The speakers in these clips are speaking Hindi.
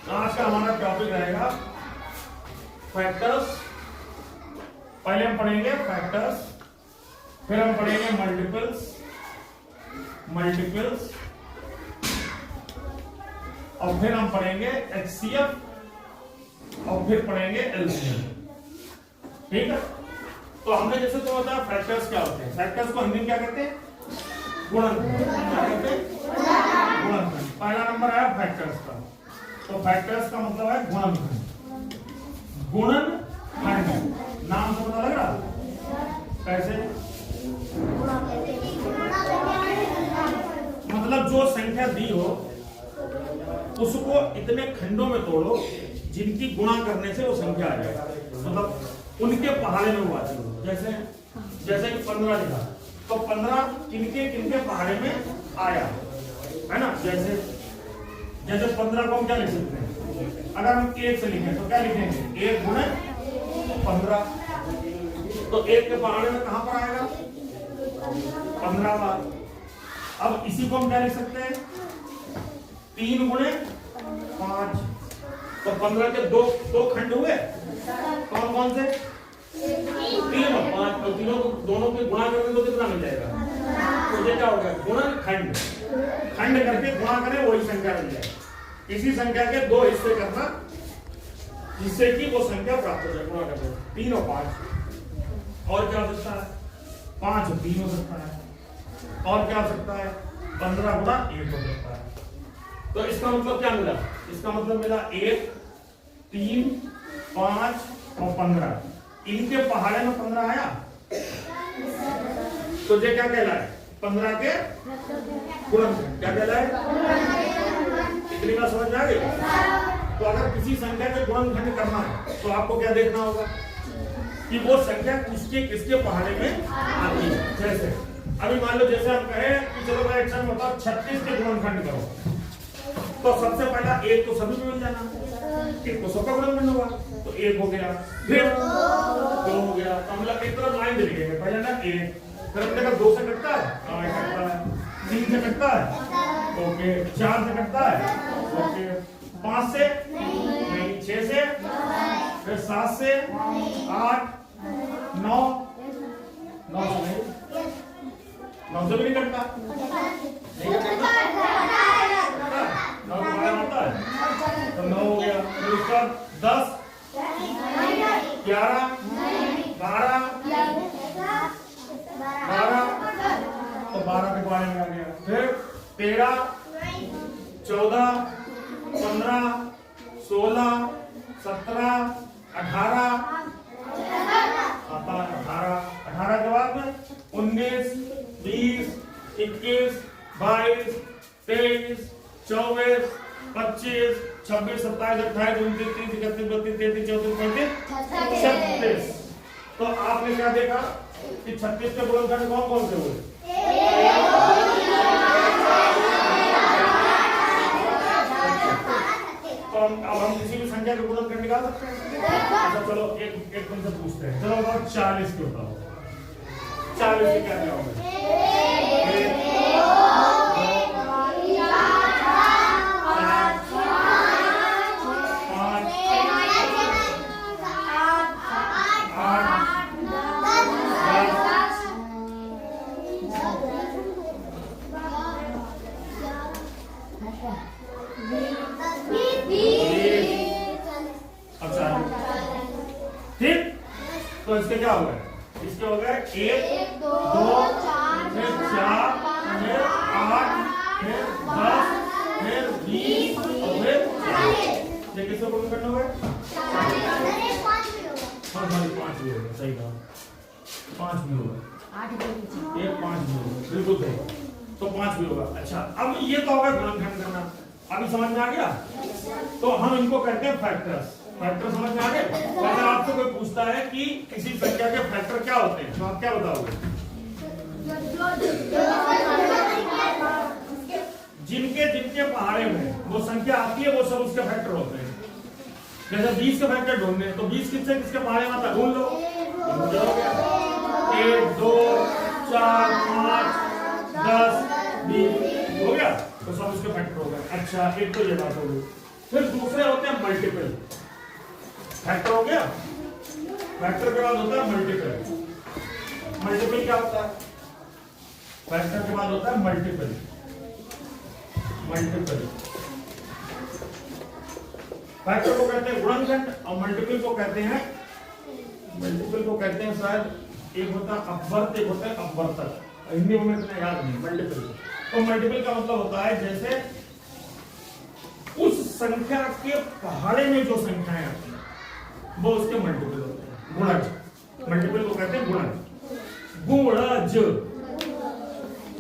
आज का हमारा टॉपिक रहेगा फैक्टर्स। पहले हम पढ़ेंगे फैक्टर्स, फिर हम पढ़ेंगे मल्टीपल्स, और फिर हम पढ़ेंगे एचसीएफ, और फिर पढ़ेंगे एलसीएम। ठीक है, तो हमने जैसे तो बताया फैक्टर्स क्या होते हैं। फैक्टर्स को हिंदी में क्या कहते हैं? गुणनखंड। क्या कहते हैं? गुणनखंड। पहला नंबर आया फैक्टर्स का, तो फैक्टर्स का मतलब है गुणनखंड। गुणनखंड नाम से पता लग रहा कैसे? मतलब जो संख्या दी हो उसको इतने खंडों में तोड़ो जिनकी गुणा करने से वो संख्या आ जाए, मतलब उनके पहाड़े में वो आती हो। जैसे कि 15 लिखा, तो 15 किनके पहाड़े में आया है ना। जैसे 15 को हम क्या लिख सकते हैं? अगर हम 1 से लिखें तो क्या लिखेंगे? 1 गुणे 15, तो 1 के पहाड़े में कहां पर आएगा? 15 बार। अब इसी को हम क्या लिख सकते हैं? 3 गुणे 5, तो 15 के दो खंड हुए। कौन से? 3 और 5, तो तीनों को दोनों के गुणा करेंगे तो कितना मिल जाएगा? तो ये क्या होगा? गुणनखंड। खंड करके गुणा करें वही संख्या मिल जाए। इसी संख्या के 2 हिस्से करना जिससे कि वो संख्या प्राप्त हो जाए। गुणा करके 3 और 5, और क्या हो सकता है? 5 और 3 हो सकता है, और क्या हो सकता है? 15 गुणा 1 हो सकता है। तो इसका मतलब क्या मिला? इसका मतलब मिला 1, 3, 5 और 15, इनके पहाड़े में 15 आया, तो ये क्या कहलाए? 15 के गुणनखंड। क्या कहलाए? इतनी बात समझ में आ गई? तो अगर किसी संख्या के गुणनखंड करना है तो आपको क्या देखना होगा कि वो संख्या किसके पहाड़े में आती है। जैसे अभी मान लो, जैसे हम कहें कि चलो मैं एक्शन में बताओ 36 के गुणनखंड करो, तो सबसे पहला 1 तो सभी में मिल जाना, 1 तो सबका गुणनखंड होगा, तो 1 हो गया, फिर 2 हो गया। तो मतलब एक तरफ लाइन दे लिखेंगे, पहले ना 1, फिर अपने का 2 से कटता है, कटता है, 3 से कटता है, ओके, 4 से कटता है, ओके, 5 से नहीं, 6 से, फिर 7 से, 8, 9 से नहीं, 9 से भी नहीं कटता, नहीं कटता, 9 से 12 होता है, तो 9 हो गया। फिर उसका 10, 11, 12, तो 12 के बारे में आ गया। फिर 13, 14, 15, 16, 17, 18 के बाद में 19, 20, 21, 22, 23, 24, 25, 26, 27, 28, 29, 30, 31, 32, 33, 34, 35, 36। तो आपने क्या देखा कि 36 के गुणनखंड कौन से हुए? तो अब हम किसी भी संख्या के गुणनखंड निकाल सकते हैं। अच्छा चलो एक तुमसे पूछते हैं, चलो बताओ 40 के बताओ, 40 के क्या होगा? 8, ठीक। तो इसके क्या हो गए? इसके हो गए 1, 2, 4, फिर 8, फिर 10, फिर 20 और फिर 40। ये किसको गुणनखंड हो गए? 5 भी हो गए, सही कहा, 5 भी हो गए, 1, 5 भी हो गए, बिल्कुल सही, तो 5 भी होगा। अच्छा, अब ये तो होगा गुणनखंड करना, अभी समझ में आ गया? तो हम इनको करते हैं फैक्टर्स। फैक्टर समझ में आ गए? अगर आपको कोई पूछता है कि किसी संख्या के फैक्टर क्या होते हैं तो आप क्या बताओगे? जिनके पहाड़े में वो संख्या आती है वो सब उसके फैक्टर होते हैं। जैसे 20 के फैक्टर ढूंढने, तो 20 किसके पहाड़े में आता है? ढूंढ लो, 1, 2, 4, 5, 10, 20 हो गया, तो सब उसके फैक्टर हो गए। अच्छा, एक तो ये बात हो गई। फिर दूसरे होते मल्टीपल। फैक्टर हो गया, फैक्टर के बाद होता है मल्टीपल। मल्टीपल क्या होता है? फैक्टर के बाद होता है मल्टीपल। मल्टीपल फैक्टर को कहते हैं गुणनखंड और मल्टीपल को कहते हैं शायद एक होता है अपवर्त, एक होता है अपवर्तक। हिंदी में इतना याद नहीं। मल्टीपल तो मल्टीपल का मतलब होता है जैसे उस संख्या के पहाड़े में जो संख्याएं आती हैं वो उसके मल्टीपल होते हैं। गुणज, मल्टीपल को कहते हैं गुणज। गुणज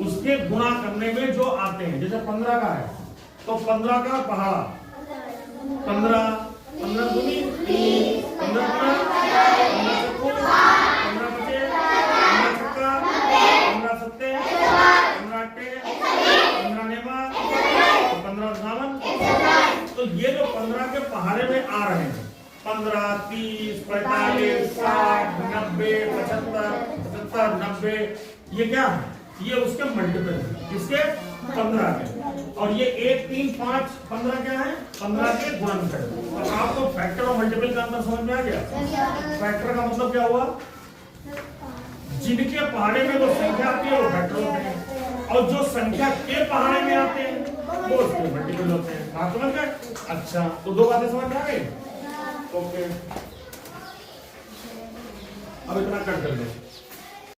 उसके गुणा करने में जो आते हैं। जैसे 15 का है तो 15 का पहाड़ा 15, 15 दूनी 30, 15 गुना 15 चक्कू 15 बचे 15 छक्का 15 सत्ते 15 अट्टे 15 नेमा 15 धावन। तो ये जो 15 के पहाड़े में आ रहे हैं 15, 30, 45, 60, 90, 75, 75, 90 ये क्या है? ये उसके मल्टीपल है। किसके? 15 के। और ये 1, 3, 5, 15 क्या है? 15 के गुणनखंड। तो आपको फैक्टर और मल्टीपल का अंतर समझ में आ गया? फैक्टर का मतलब क्या हुआ? जिनके पहाड़े में जो संख्या आती है वो फैक्टर होते हैं और जो संख्या के पहाड़े में आते हैं वो उसके मल्टीपल होते हैं। बात समझ गए? अच्छा, तो दो बातें समझ में आ गई? ओके, अब इतना कट कर दो।